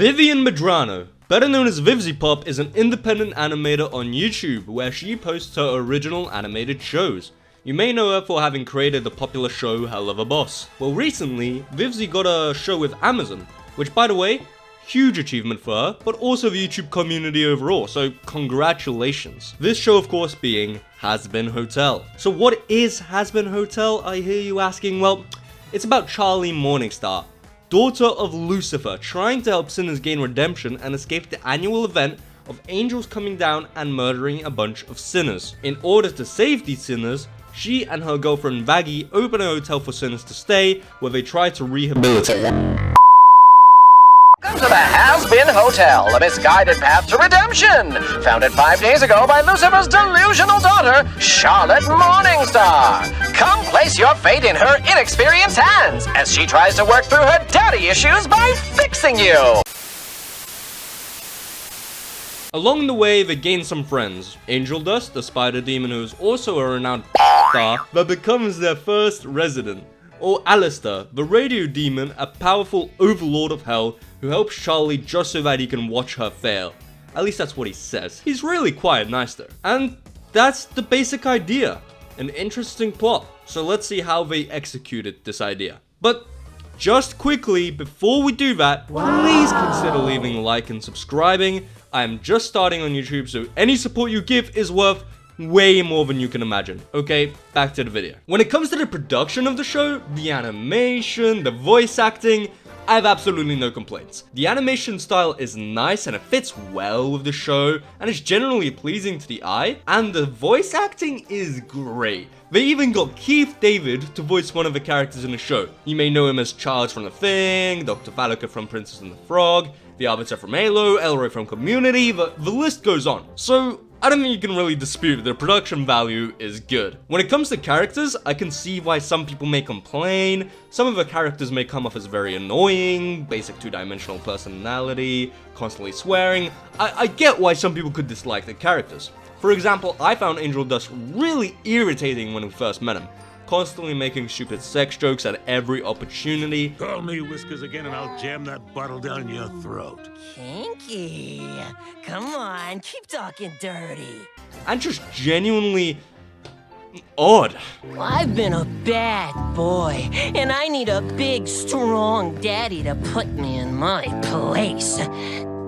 Vivian Medrano, better known as VivziePop, is an independent animator on YouTube where she posts her original animated shows. You may know her for having created the popular show Hell of a Boss. Well, recently, Vivzie got a show with Amazon, which, by the way, huge achievement for her, but also the YouTube community overall, so congratulations. This show, of course, being Hazbin Hotel. So what is Hazbin Hotel, I hear you asking? Well, it's about Charlie Morningstar, daughter of Lucifer, trying to help sinners gain redemption and escape the annual event of angels coming down and murdering a bunch of sinners. In order to save these sinners, she and her girlfriend Vaggie open a hotel for sinners to stay, where they try to rehabilitate them. Welcome to the Hazbin Hotel, a misguided path to redemption. Founded 5 days ago by Lucifer's delusional daughter, Charlotte Morningstar. Come place your fate in her inexperienced hands as she tries to work through her daddy issues by fixing you. Along the way, they gain some friends. Angel Dust, the spider demon who is also a renowned star, that becomes their first resident. Or Alistair, the radio demon, a powerful overlord of hell who helps Charlie just so that he can watch her fail. At least that's what he says. He's really quite nice though. And that's the basic idea. An interesting plot. So let's see how they executed this idea. But just quickly, before we do that, please consider leaving a like and subscribing. I am just starting on YouTube, so any support you give is worth way more than you can imagine. Okay, back to the video. When it comes to the production of the show, the animation, the voice acting, I have absolutely no complaints. The animation style is nice and it fits well with the show and is generally pleasing to the eye, and the voice acting is great. They even got Keith David to voice one of the characters in the show. You may know him as Charles from The Thing, Dr. Valaka from Princess and the Frog, the Arbiter from Halo, Elroy from Community, the list goes on. So I don't think you can really dispute the production value is good. When it comes to characters, I can see why some people may complain. Some of the characters may come off as very annoying, basic two-dimensional personality, constantly swearing. I get why some people could dislike the characters. For example, I found Angel Dust really irritating when we first met him, constantly making stupid sex jokes at every opportunity. Call me Whiskers again and I'll jam that bottle down your throat. Kinky. Come on, keep talking dirty. And just genuinely odd. Well, I've been a bad boy, and I need a big, strong daddy to put me in my place.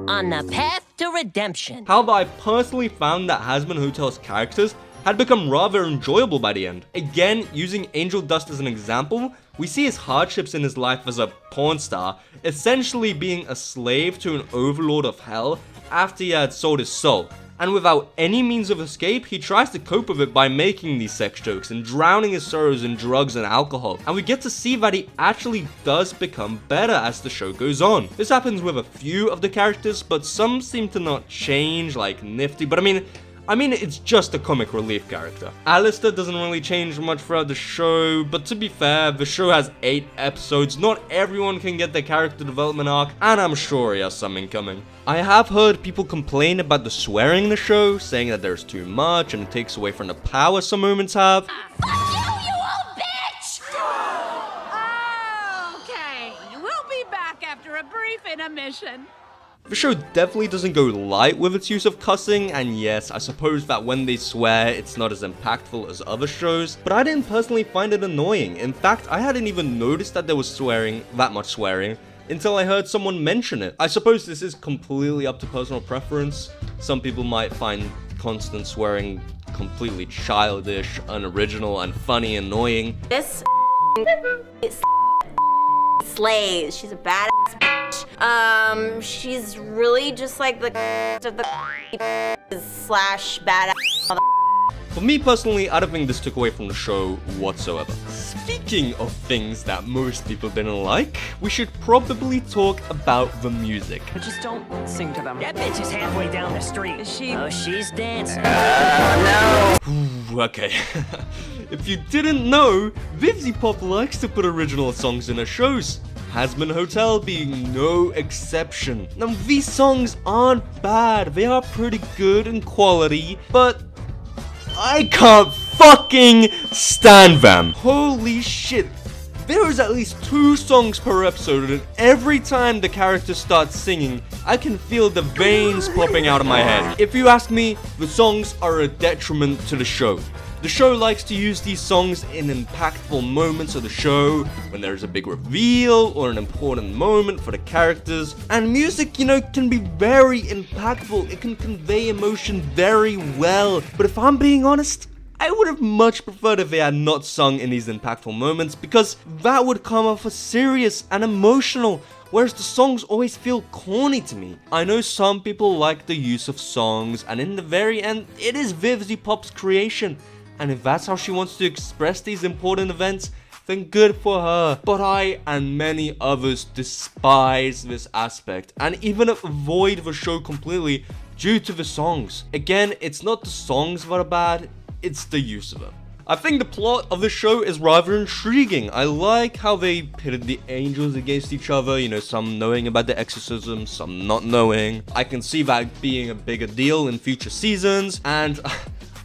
On the path to redemption. However, I personally found that Hazbin Hotel's characters had become rather enjoyable by the end. Again, using Angel Dust as an example, we see his hardships in his life as a porn star, essentially being a slave to an overlord of hell after he had sold his soul. And without any means of escape, he tries to cope with it by making these sex jokes and drowning his sorrows in drugs and alcohol. And we get to see that he actually does become better as the show goes on. This happens with a few of the characters, but some seem to not change, like Nifty, but I mean, it's just a comic relief character. Alistair doesn't really change much throughout the show, but to be fair, the show has 8 episodes. Not everyone can get their character development arc, and I'm sure he has something coming. I have heard people complain about the swearing in the show, saying that there's too much and it takes away from the power some moments have. Fuck you old bitch! Okay, we'll be back after a brief intermission. The show definitely doesn't go light with its use of cussing, and yes, I suppose that when they swear, it's not as impactful as other shows, but I didn't personally find it annoying. In fact, I hadn't even noticed that there was that much swearing, until I heard someone mention it. I suppose this is completely up to personal preference. Some people might find constant swearing completely childish, unoriginal, and funny, annoying. This slays. She's a badass bitch. She's really just like the slash badass. For me personally, I don't think this took away from the show whatsoever. Speaking of things that most people didn't like, we should probably talk about the music. Just don't sing to them. That bitch is halfway down the street. Is she? Oh, she's dancing. No. Ooh, okay. If you didn't know, VivziePop likes to put original songs in her shows. Hazbin Hotel being no exception. Now, these songs aren't bad. They are pretty good in quality, but I can't fucking stand them. Holy shit. There is at least 2 songs per episode, and every time the character starts singing, I can feel the veins popping out of my head. If you ask me, the songs are a detriment to the show. The show likes to use these songs in impactful moments of the show, when there's a big reveal or an important moment for the characters. And music, you know, can be very impactful. It can convey emotion very well. But if I'm being honest, I would have much preferred if they had not sung in these impactful moments, because that would come off as serious and emotional, whereas the songs always feel corny to me. I know some people like the use of songs, and in the very end, it is Vivzy Pop's creation. And if that's how she wants to express these important events, then good for her. But I and many others despise this aspect and even avoid the show completely due to the songs. Again, it's not the songs that are bad, it's the use of them. I think the plot of the show is rather intriguing. I like how they pitted the angels against each other, you know, some knowing about the exorcism, some not knowing. I can see that being a bigger deal in future seasons, and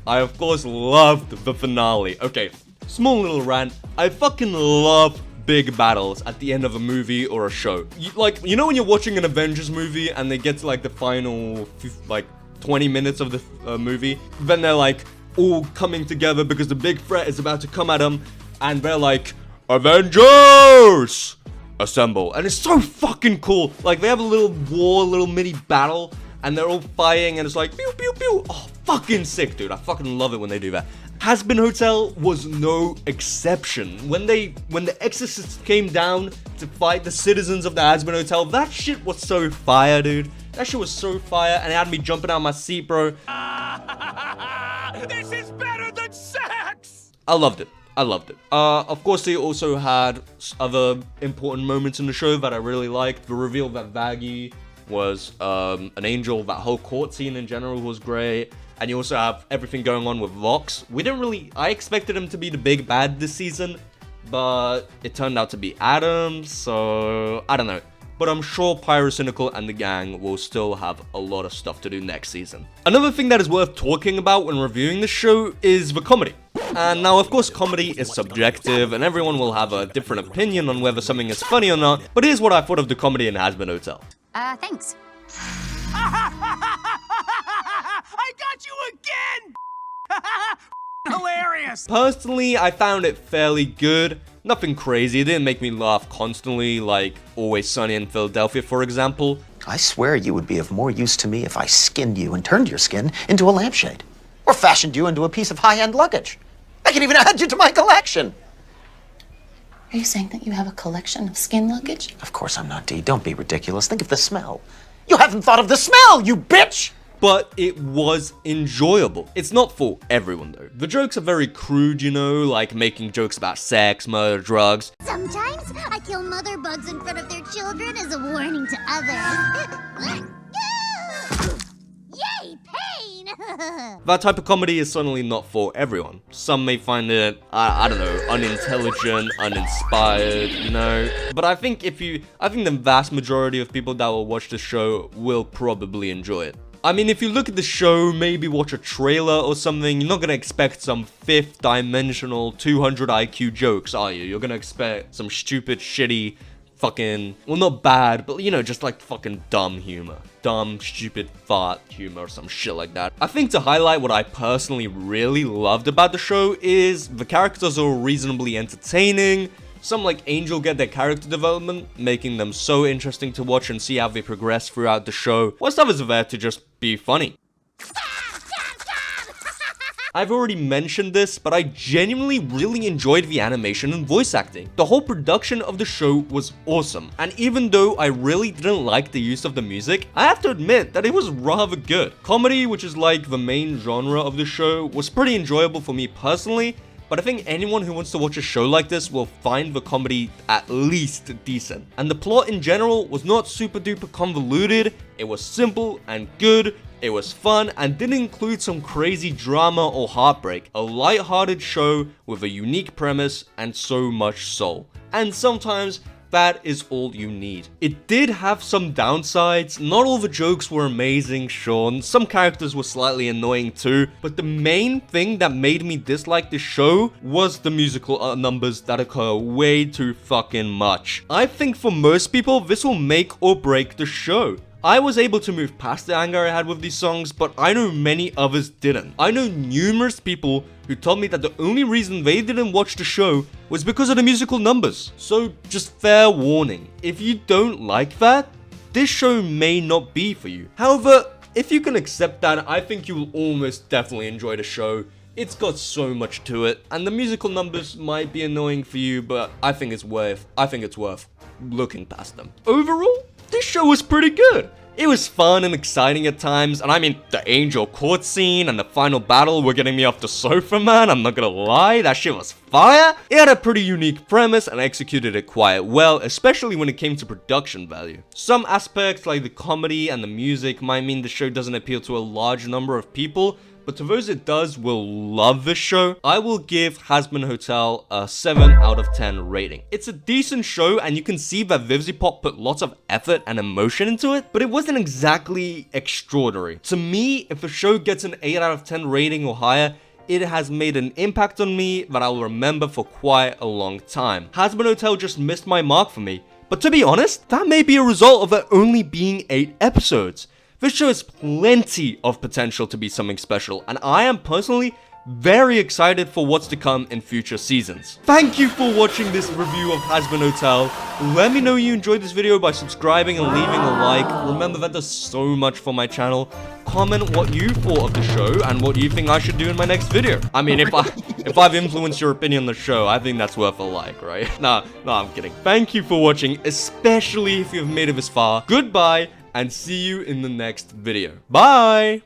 I of course loved the finale. Okay, small little rant. I fucking love big battles at the end of a movie or a show. You know when you're watching an Avengers movie and they get to like the final 20 minutes of the movie, then they're like all coming together because the big threat is about to come at them, and they're like, Avengers! Assemble. And it's so fucking cool. Like, they have a little war, little mini battle, and they're all fighting, and it's like, pew, pew, pew. Oh, fucking sick, dude. I fucking love it when they do that. Hazbin Hotel was no exception. When the exorcists came down to fight the citizens of the Hazbin Hotel, that shit was so fire, dude. That shit was so fire, and it had me jumping out of my seat, bro. This is better than sex! I loved it. I loved it. Of course, they also had other important moments in the show that I really liked. The reveal that Vaggie was an angel. That whole court scene in general was great. And you also have everything going on with Vox. I expected him to be the big bad this season, but it turned out to be Adam, so I don't know. But I'm sure Pyrocynical and the gang will still have a lot of stuff to do next season. Another thing that is worth talking about when reviewing the show is the comedy. And now, of course, comedy is subjective, and everyone will have a different opinion on whether something is funny or not, but here's what I thought of the comedy in Hazbin Hotel. Thanks. I got you again! Hilarious! Personally, I found it fairly good. Nothing crazy, it didn't make me laugh constantly, like Always Sunny in Philadelphia, for example. I swear you would be of more use to me if I skinned you and turned your skin into a lampshade. Or fashioned you into a piece of high-end luggage. I can even add you to my collection. Are you saying that you have a collection of skin luggage? Of course I'm not, Dee. Don't be ridiculous. Think of the smell. You haven't thought of the smell, you bitch! But it was enjoyable. It's not for everyone though. The jokes are very crude, you know, like making jokes about sex, murder, drugs. Sometimes I kill mother bugs in front of their children as a warning to others. Yay, pain! That type of comedy is certainly not for everyone. Some may find it, I don't know, unintelligent, uninspired, you know. But I think the vast majority of people that will watch the show will probably enjoy it. I mean, if you look at the show, maybe watch a trailer or something, you're not gonna expect some fifth dimensional 200 IQ jokes, are you? You're gonna expect some stupid, shitty, fucking, well, not bad, but you know, just like fucking dumb humor. Dumb, stupid, fart humor or some shit like that. I think to highlight what I personally really loved about the show is the characters are reasonably entertaining. Some like Angel get their character development, making them so interesting to watch and see how they progress throughout the show, whilst others are there to just be funny. I've already mentioned this, but I genuinely really enjoyed the animation and voice acting. The whole production of the show was awesome, and even though I really didn't like the use of the music, I have to admit that it was rather good. Comedy, which is like the main genre of the show, was pretty enjoyable for me personally, but I think anyone who wants to watch a show like this will find the comedy at least decent. And the plot in general was not super duper convoluted, it was simple and good, it was fun, and didn't include some crazy drama or heartbreak. A light-hearted show with a unique premise and so much soul. And sometimes that is all you need. It did have some downsides. Not all the jokes were amazing, sure. Some characters were slightly annoying too, but the main thing that made me dislike the show was the musical numbers that occur way too fucking much. I think for most people, this will make or break the show. I was able to move past the anger I had with these songs, but I know many others didn't. I know numerous people who told me that the only reason they didn't watch the show was because of the musical numbers. So just fair warning, if you don't like that, this show may not be for you. However, if you can accept that, I think you will almost definitely enjoy the show. It's got so much to it, and the musical numbers might be annoying for you, but I think it's worth looking past them. Overall, this show was pretty good. It was fun and exciting at times, and I mean, the angel court scene and the final battle were getting me off the sofa, man. I'm not gonna lie, that shit was fire. It had a pretty unique premise and executed it quite well, especially when it came to production value. Some aspects like the comedy and the music might mean the show doesn't appeal to a large number of people, but to those it does will love this show. I will give Hazbin Hotel a 7 out of 10 rating. It's a decent show, and you can see that Vivzipop put lots of effort and emotion into it, but it wasn't exactly extraordinary. To me, if a show gets an 8 out of 10 rating or higher, it has made an impact on me that I'll remember for quite a long time. Hazbin Hotel just missed my mark for me, but to be honest, that may be a result of it only being 8 episodes. This show has plenty of potential to be something special, and I am personally very excited for what's to come in future seasons. Thank you for watching this review of Hazbin Hotel. Let me know you enjoyed this video by subscribing and leaving a like. Remember, that does so much for my channel. Comment what you thought of the show and what you think I should do in my next video. I mean, if I've influenced your opinion on the show, I think that's worth a like, right? No, I'm kidding. Thank you for watching, especially if you've made it this far. Goodbye, and see you in the next video. Bye!